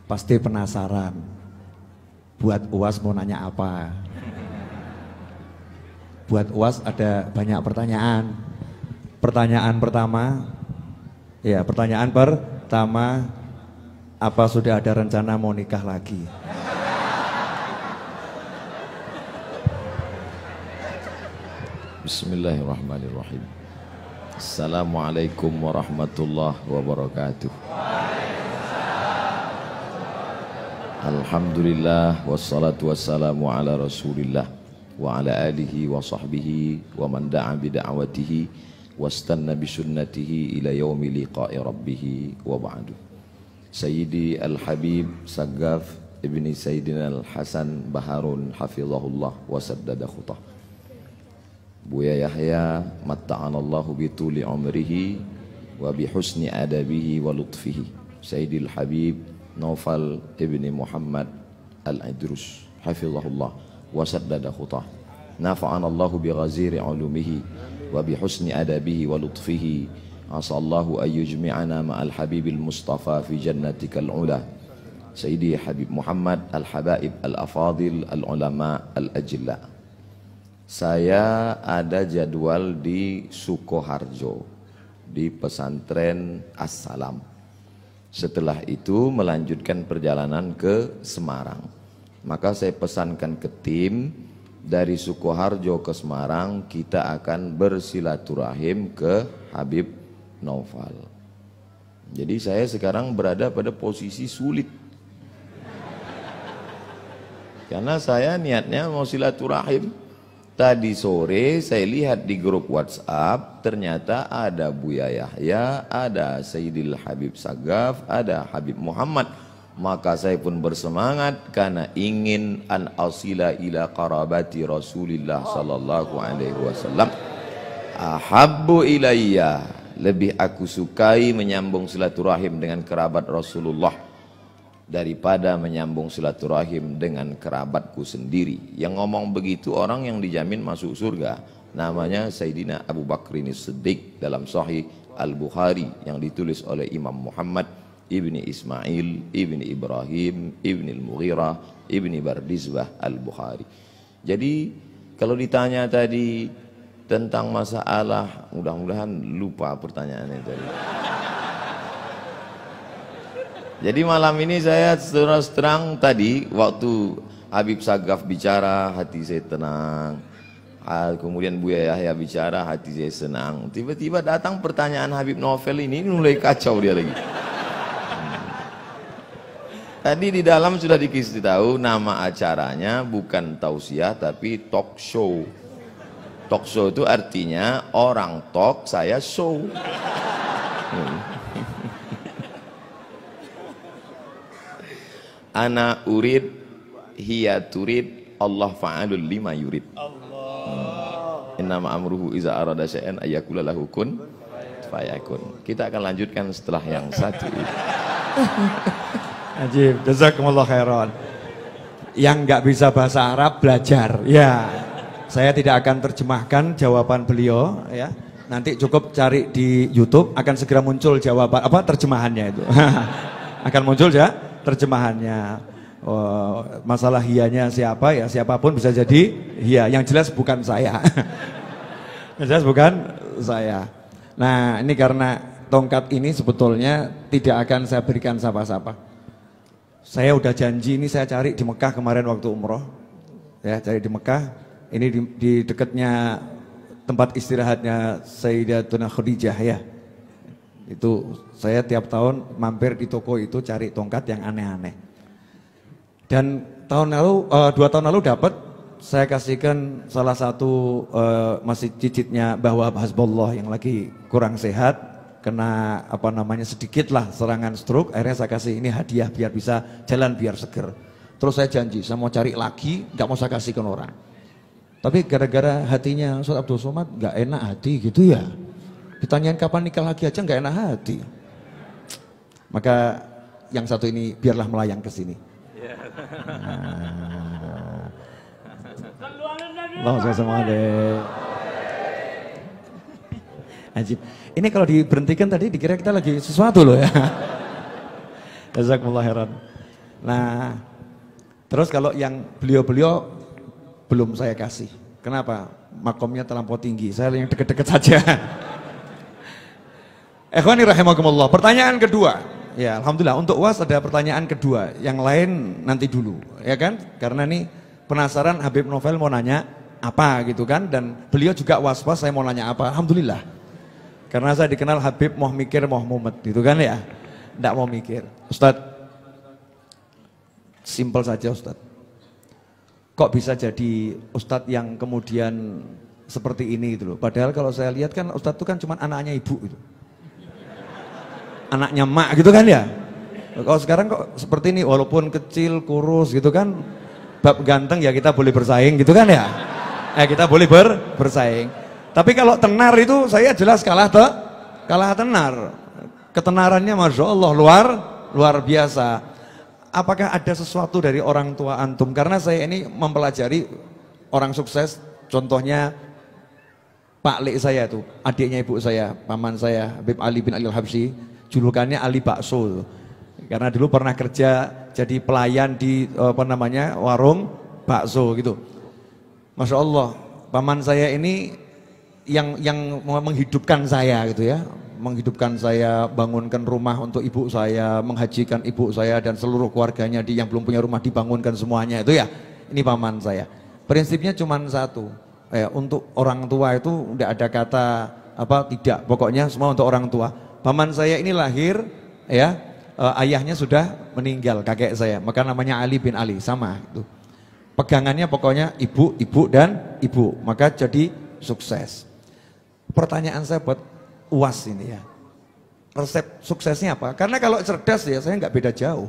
Pasti penasaran. Buat UAS mau nanya apa? Buat UAS ada banyak pertanyaan. Pertanyaan pertama, apa sudah ada rencana mau nikah lagi? Bismillahirrahmanirrahim. Assalamualaikum warahmatullahi wabarakatuh. Alhamdulillah wassalatu wassalamu ala rasulillah wa ala alihi wa sahbihi wa man da'a bida'watihi wastanna bisunnatihi ila yaumi liqa'i rabbih wa ba'du. Sayyidi Al-Habib Saggaf ibni Sayyidina Al-Hasan Baharun hafizahullah wa saddada khutah. Buya Yahya matta'anallahu bituli umrihi wa bihusni adabihi wa lutfihi. Sayyidil Habib Naufal ibni Muhammad Al-Idrus hafizahullah wa saddada khutah. Nafa'anallahu bi ghaziri ulumihi wa bi husni adabihi wa lutfihi. Asallahu an yujmi'ana ma'al habibil mustafa fi jannatikal ula. Sayyidi Habib Muhammad Al-Habaib Al-Afadil Al-Ulama Al-Ajilla. Saya ada jadwal di Sukoharjo di pesantren As-Salam. Setelah itu melanjutkan perjalanan ke Semarang. Maka saya pesankan ke tim dari Sukoharjo ke Semarang, kita akan bersilaturahim ke Habib Naufal. Jadi saya sekarang berada pada posisi sulit. Karena saya niatnya mau silaturahim. Tadi sore saya lihat di grup WhatsApp, ternyata ada Buya Yahya, ada Sayyidil Habib Saggaf, ada Habib Muhammad. Maka saya pun bersemangat karena ingin an asila ila qarabati Rasulillah sallallahu alaihi wasallam. Ahabbu ilayya, lebih aku sukai menyambung silaturahim dengan kerabat Rasulullah daripada menyambung silaturahim dengan kerabatku sendiri. Yang ngomong begitu orang yang dijamin masuk surga. Namanya Sayyidina Abu Bakrin Siddiq dalam Sahih Al-Bukhari yang ditulis oleh Imam Muhammad ibni Ismail ibni Ibrahim ibni Al-Mughirah ibni Bardizbah Al-Bukhari. Jadi kalau ditanya tadi tentang masalah, mudah-mudahan lupa pertanyaannya tadi. Jadi malam ini saya terus terang tadi waktu Habib Saggaf bicara hati saya tenang. Kemudian Buya Yahya bicara hati saya senang. Tiba-tiba datang pertanyaan Habib Naufal ini mulai kacau dia lagi. Tadi di dalam sudah dikasih tahu nama acaranya bukan tausiah tapi talk show. Talk show itu artinya orang talk, saya show. Ana urid hiya turid Allah fa'alul lima yurid. Innama amruhu iza arada syai'an ayyakula lahu kun fayakun. Kita akan lanjutkan setelah yang satu ini. Ajib, jazakumullah khairan. Yang nggak bisa bahasa Arab belajar. Ya, saya tidak akan terjemahkan jawaban beliau. Ya, nanti cukup cari di YouTube akan segera muncul jawaban terjemahannya itu. Akan muncul ya terjemahannya. Masalah hiyanya siapa ya, siapapun bisa jadi hiya. Yang jelas bukan saya. Yang jelas bukan saya. Nah, ini karena tongkat ini sebetulnya tidak akan saya berikan siapa-siapa. Saya udah janji ini saya cari di Mekah kemarin waktu umroh. Ya, cari di Mekah. Ini di dekatnya tempat istirahatnya Sayyidatuna Khadijah ya. Itu saya tiap tahun mampir di toko itu cari tongkat yang aneh-aneh. Dan tahun lalu, 2 tahun lalu dapat, saya kasihkan salah satu masih cicitnya bahwa Hasbullah yang lagi kurang sehat, kena sedikit lah serangan stroke, akhirnya saya kasih ini hadiah biar bisa jalan biar seger. Terus saya janji, saya mau cari lagi, nggak mau saya kasihkan orang. Tapi gara-gara hatinya Ustaz Abdul Somad nggak enak hati gitu ya. Ditanyain kapan nikah lagi aja nggak enak hati. Maka yang satu ini biarlah melayang ke sini. Allahumma sholli alaihi. Ajib. Ini kalau diberhentikan tadi dikira kita lagi sesuatu loh ya. Jazakumullah khairan. Nah, terus kalau yang beliau-beliau belum saya kasih. Kenapa? Makomnya terlampau tinggi. Saya yang deket-deket saja. Ikhwani rahimakumullah. Pertanyaan kedua. Ya, alhamdulillah untuk UAS ada pertanyaan kedua. Yang lain nanti dulu, ya kan? Karena nih penasaran Habib Novel mau nanya apa gitu kan, dan beliau juga was-was saya mau nanya apa. Alhamdulillah. Karena saya dikenal Habib mau mikir mau mumet gitu kan ya. Enggak mau mikir. Ustadz, simpel saja Ustadz. Kok bisa jadi Ustadz yang kemudian seperti ini gitu loh. Padahal kalau saya lihat kan Ustadz itu kan cuma anaknya ibu gitu. Anaknya mak gitu kan ya. Kalau sekarang kok seperti ini walaupun kecil, kurus gitu kan. Bab ganteng ya kita boleh bersaing gitu kan ya. Kita boleh bersaing. Tapi kalau tenar itu saya jelas kalah tenar. Ketenarannya Masya Allah luar biasa. Apakah ada sesuatu dari orang tua antum? Karena saya ini mempelajari orang sukses, contohnya Pak Lek saya tuh, adiknya ibu saya, paman saya, Habib Ali bin Ali Al-Habsyi, julukannya Ali Bakso. Karena dulu pernah kerja jadi pelayan di warung bakso gitu. Masya Allah, paman saya ini yang menghidupkan saya gitu ya. Menghidupkan saya, bangunkan rumah untuk ibu saya, menghajikan ibu saya dan seluruh keluarganya yang belum punya rumah dibangunkan semuanya itu ya. Ini paman saya. Prinsipnya cuma satu, untuk orang tua itu tidak ada kata tidak, pokoknya semua untuk orang tua. Paman saya ini lahir ya, ayahnya sudah meninggal, kakek saya, maka namanya Ali bin Ali, sama itu. Pegangannya pokoknya ibu, ibu dan ibu, maka jadi sukses. Pertanyaan saya buat UAS ini ya, resep suksesnya apa? Karena kalau cerdas ya saya nggak beda jauh.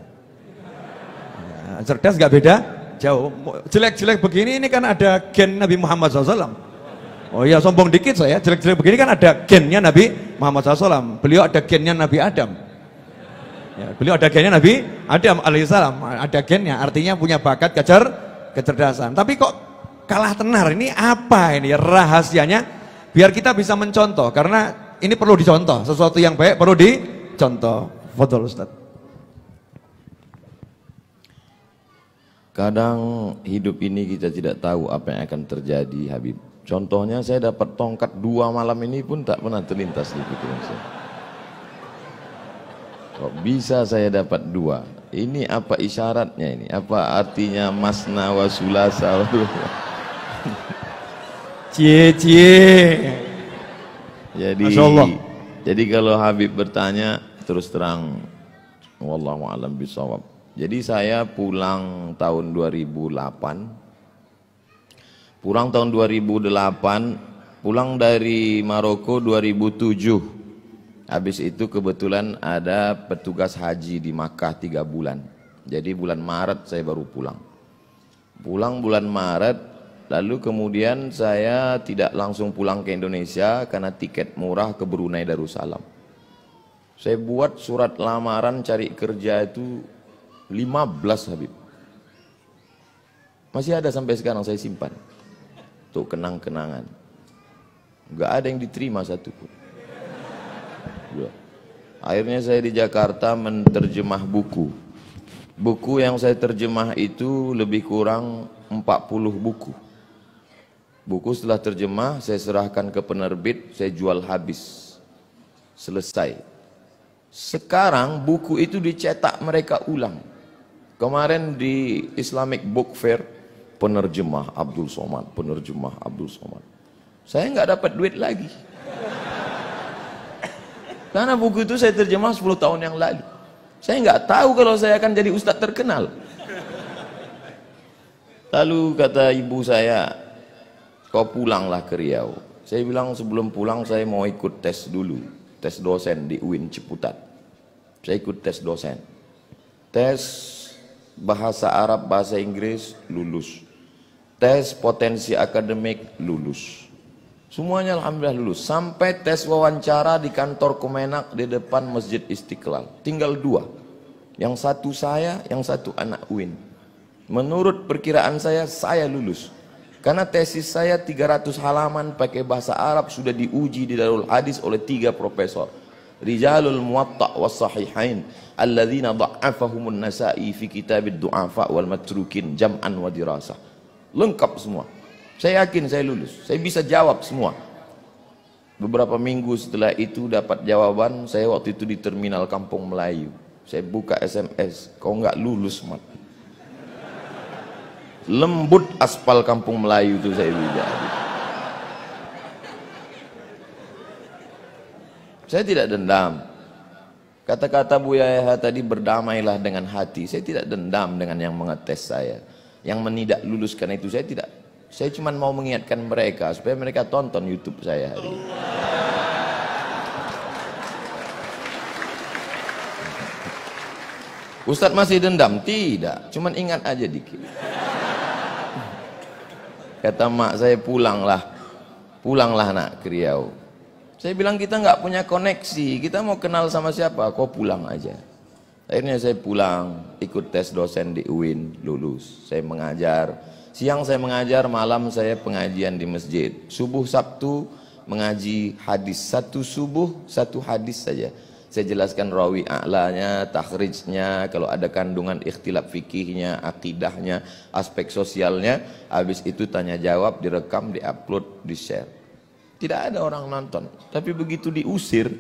Ya, cerdas nggak beda jauh. Jelek-jelek begini ini kan ada gen Nabi Muhammad SAW. Oh iya, sombong dikit saya. Jelek-jelek begini kan ada gennya Nabi Muhammad SAW. Beliau ada gennya Nabi Adam. Ya, beliau ada gennya Nabi Adam alaihissalam. Ada gennya, artinya punya bakat kecerdasan. Tapi kok kalah tenar? Ini apa ini rahasianya? Biar kita bisa mencontoh, karena ini perlu dicontoh, sesuatu yang baik perlu dicontoh. Fadhol Ustaz. Kadang hidup ini kita tidak tahu apa yang akan terjadi, Habib. Contohnya saya dapat tongkat 2 malam ini pun tak pernah terlintas di pikiran saya. Kok bisa saya dapat 2? Ini apa isyaratnya ini? Apa artinya masna wa sulasa? Cie. Jadi kalau Habib bertanya terus terang, wallahu a'lam bishawab. Jadi saya pulang tahun 2008. Pulang tahun 2008, pulang dari Maroko 2007. Habis itu kebetulan ada petugas haji di Makkah 3 bulan. Jadi bulan Maret saya baru pulang. Pulang bulan Maret. Lalu kemudian saya tidak langsung pulang ke Indonesia karena tiket murah ke Brunei Darussalam. Saya buat surat lamaran cari kerja itu 15 Habib. Masih ada sampai sekarang saya simpan. Untuk kenang-kenangan. Enggak ada yang diterima satu pun. Akhirnya saya di Jakarta menerjemah buku. Buku yang saya terjemah itu lebih kurang 40 buku. Buku setelah terjemah saya serahkan ke penerbit, saya jual habis. Selesai. Sekarang buku itu dicetak mereka ulang. Kemarin di Islamic Book Fair, penerjemah Abdul Somad, penerjemah Abdul Somad. Saya nggak dapat duit lagi. Karena buku itu saya terjemah 10 tahun yang lalu. Saya nggak tahu kalau saya akan jadi ustadz terkenal. Lalu kata ibu saya, kau pulanglah ke Riau. Saya bilang sebelum pulang saya mau ikut tes dulu. Tes dosen di UIN Ciputat. Saya ikut tes dosen. Tes bahasa Arab, bahasa Inggris, lulus. Tes potensi akademik, lulus. Semuanya alhamdulillah lulus. Sampai tes wawancara di kantor Kemenak di depan Masjid Istiqlal. Tinggal 2. Yang satu saya, yang satu anak UIN. Menurut perkiraan saya lulus. Karena tesis saya 300 halaman pakai bahasa Arab sudah diuji di Darul Hadis oleh 3 profesor. rijalul muwatta' was sahihain alladzina dha'afahumun nasa'i fi kitabid du'afa wal matrukin jam'an wa dirasah. Lengkap semua. Saya yakin saya lulus, saya bisa jawab semua. Beberapa minggu setelah itu dapat jawaban, saya waktu itu di terminal Kampung Melayu. Saya buka SMS, kau nggak lulus mat. Lembut aspal Kampung Melayu itu saya bilang. Saya tidak dendam. Kata-kata Buya Yahya tadi, berdamailah dengan hati. Saya tidak dendam dengan yang mengetes saya, yang menidak luluskan itu. Saya tidak. Saya cuma mau mengingatkan mereka supaya mereka tonton YouTube saya hari ini. Ustadz masih dendam? Tidak. Cuman ingat aja dikit. Kata mak saya, pulanglah nak ke Riau. Saya bilang kita nggak punya koneksi, kita mau kenal sama siapa? Kau pulang aja. Akhirnya saya pulang, ikut tes dosen di UIN, lulus. Saya mengajar. Siang saya mengajar, malam saya pengajian di masjid. Subuh Sabtu mengaji hadis, satu subuh satu hadis saja. Saya jelaskan rawi a'lanya, takhrijnya, kalau ada kandungan ikhtilaf fikihnya, akidahnya, aspek sosialnya. Habis itu tanya jawab, direkam, diupload, di-share. Tidak ada orang nonton. Tapi begitu diusir,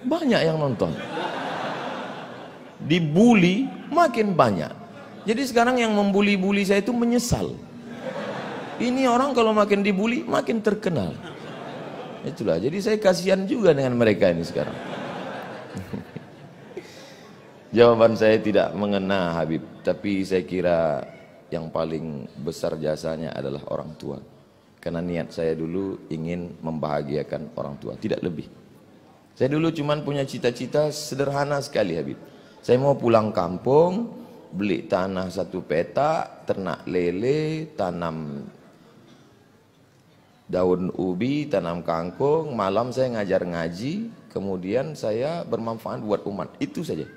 banyak yang nonton. Dibully makin banyak. Jadi sekarang yang membuli-buli saya itu menyesal. Ini orang kalau makin dibully makin terkenal. Itulah, jadi saya kasihan juga dengan mereka ini sekarang. Jawaban saya tidak mengena Habib, tapi saya kira yang paling besar jasanya adalah orang tua. Karena niat saya dulu ingin membahagiakan orang tua, tidak lebih. Saya dulu cuman punya cita-cita sederhana sekali Habib. Saya mau pulang kampung, beli tanah 1 petak, ternak lele, tanam daun ubi, tanam kangkung, malam saya ngajar ngaji, kemudian saya bermanfaat buat umat. Itu saja.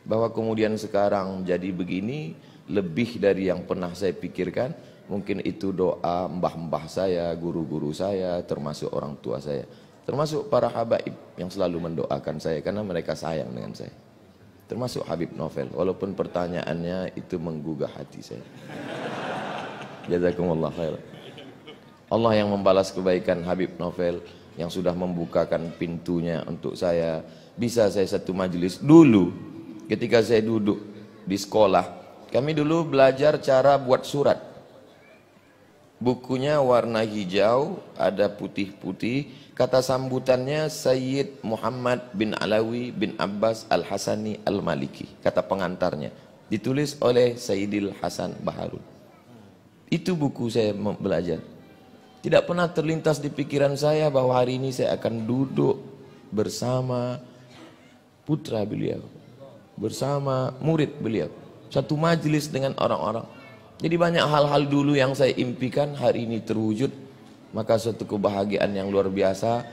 Bahwa kemudian sekarang jadi begini, lebih dari yang pernah saya pikirkan. Mungkin itu doa mbah-mbah saya, guru-guru saya, termasuk orang tua saya, termasuk para habaib yang selalu mendoakan saya karena mereka sayang dengan saya. Termasuk Habib Novel, walaupun pertanyaannya itu menggugah hati saya. Jazakumullah khair. Allah yang membalas kebaikan Habib Novel yang sudah membukakan pintunya untuk saya. Bisa saya satu majelis. Dulu ketika saya duduk di sekolah, kami dulu belajar cara buat surat. Bukunya warna hijau, ada putih-putih. Kata sambutannya Sayyid Muhammad bin Alawi bin Abbas Al-Hasani Al-Maliki. Kata pengantarnya. Ditulis oleh Sayyidil Hasan Baharul. Itu buku saya belajar. Tidak pernah terlintas di pikiran saya bahwa hari ini saya akan duduk bersama putra beliau. Bersama murid beliau. Satu majelis dengan orang-orang. Jadi banyak hal-hal dulu yang saya impikan hari ini terwujud. Maka suatu kebahagiaan yang luar biasa.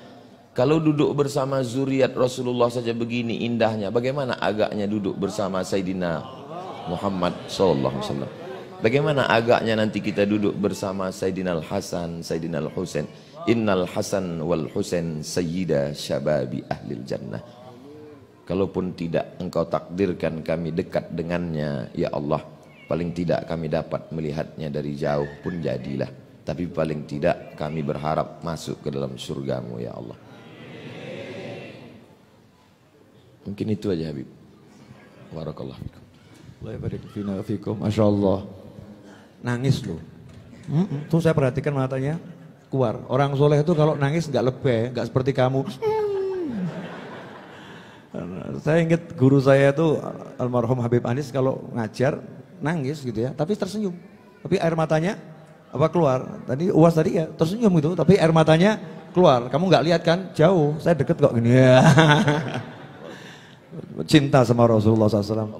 Kalau duduk bersama zuriat Rasulullah saja begini indahnya, bagaimana agaknya duduk bersama Sayyidina Muhammad SAW. Bagaimana agaknya nanti kita duduk bersama Sayyidina Al-Hasan, Sayyidina Al-Husain. Innal Hasan wal Husain sayyida syababi ahlil jannah. Kalaupun tidak engkau takdirkan kami dekat dengannya, ya Allah, paling tidak kami dapat melihatnya dari jauh pun jadilah. Tapi paling tidak kami berharap masuk ke dalam surgamu ya Allah. Mungkin itu aja Habib. Barakallahu fikum. Allah barik fina fikum. Masya Allah. Nangis loh. Tuh saya perhatikan matanya keluar. Orang soleh itu kalau nangis nggak lebay, nggak seperti kamu. Saya ingat guru saya itu almarhum Habib Anis kalau ngajar nangis gitu ya, tapi tersenyum. Tapi air matanya apa keluar? Tadi UAS tadi ya tersenyum gitu, tapi air matanya keluar. Kamu nggak lihat kan? Jauh. Saya deket kok gini ya. Cinta sama Rasulullah SAW.